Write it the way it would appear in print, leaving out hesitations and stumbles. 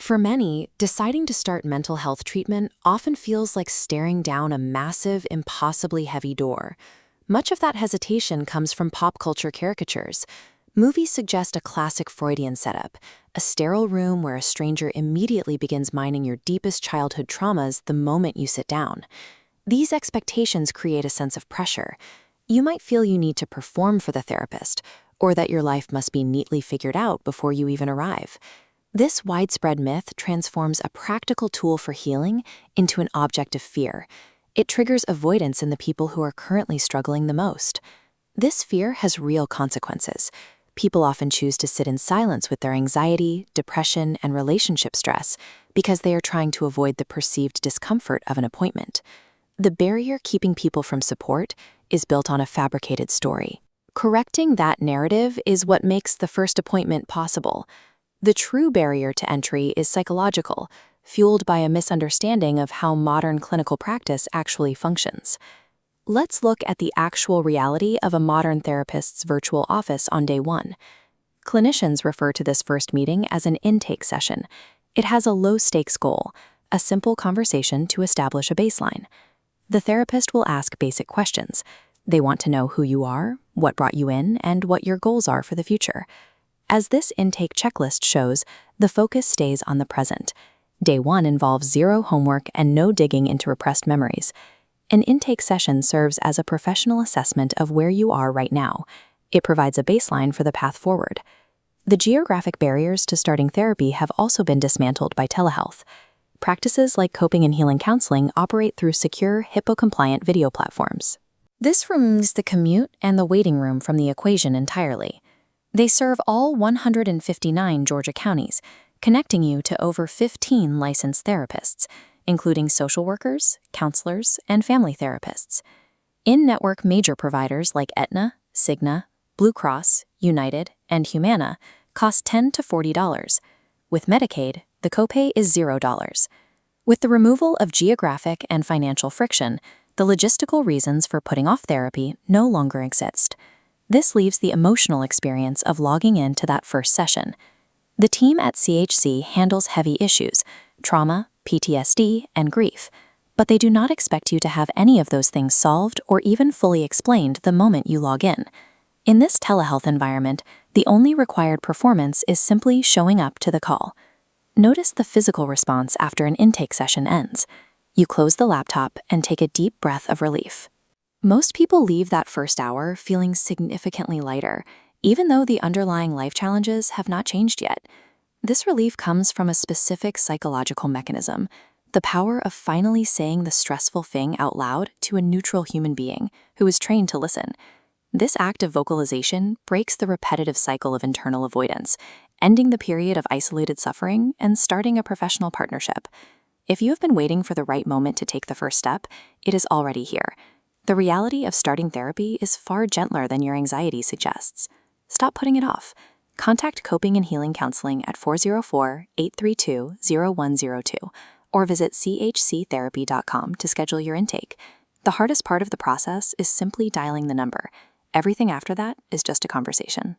For many, deciding to start mental health treatment often feels like staring down a massive, impossibly heavy door. Much of that hesitation comes from pop culture caricatures. Movies suggest a classic Freudian setup, a sterile room where a stranger immediately begins mining your deepest childhood traumas the moment you sit down. These expectations create a sense of pressure. You might feel you need to perform for the therapist, or that your life must be neatly figured out before you even arrive. This widespread myth transforms a practical tool for healing into an object of fear. It triggers avoidance in the people who are currently struggling the most. This fear has real consequences. People often choose to sit in silence with their anxiety, depression, and relationship stress because they are trying to avoid the perceived discomfort of an appointment. The barrier keeping people from support is built on a fabricated story. Correcting that narrative is what makes the first appointment possible. The true barrier to entry is psychological, fueled by a misunderstanding of how modern clinical practice actually functions. Let's look at the actual reality of a modern therapist's virtual office on day one. Clinicians refer to this first meeting as an intake session. It has a low-stakes goal, a simple conversation to establish a baseline. The therapist will ask basic questions. They want to know who you are, what brought you in, and what your goals are for the future. As this intake checklist shows, the focus stays on the present. Day one involves zero homework and no digging into repressed memories. An intake session serves as a professional assessment of where you are right now. It provides a baseline for the path forward. The geographic barriers to starting therapy have also been dismantled by telehealth. Practices like coping and healing counseling operate through secure, HIPAA-compliant video platforms. This removes the commute and the waiting room from the equation entirely. They serve all 159 Georgia counties, connecting you to over 15 licensed therapists, including social workers, counselors, and family therapists. In-network major providers like Aetna, Cigna, Blue Cross, United, and Humana cost $10 to $40. With Medicaid, the copay is $0. With the removal of geographic and financial friction, the logistical reasons for putting off therapy no longer exist. This leaves the emotional experience of logging in to that first session. The team at CHC handles heavy issues, trauma, PTSD, and grief, but they do not expect you to have any of those things solved or even fully explained the moment you log in. In this telehealth environment, the only required performance is simply showing up to the call. Notice the physical response after an intake session ends. You close the laptop and take a deep breath of relief. Most people leave that first hour feeling significantly lighter, even though the underlying life challenges have not changed yet. This relief comes from a specific psychological mechanism, the power of finally saying the stressful thing out loud to a neutral human being who is trained to listen. This act of vocalization breaks the repetitive cycle of internal avoidance, ending the period of isolated suffering and starting a professional partnership. If you have been waiting for the right moment to take the first step, it is already here. The reality of starting therapy is far gentler than your anxiety suggests. Stop putting it off. Contact Coping and Healing Counseling at 404-832-0102 or visit chctherapy.com to schedule your intake. The hardest part of the process is simply dialing the number. Everything after that is just a conversation.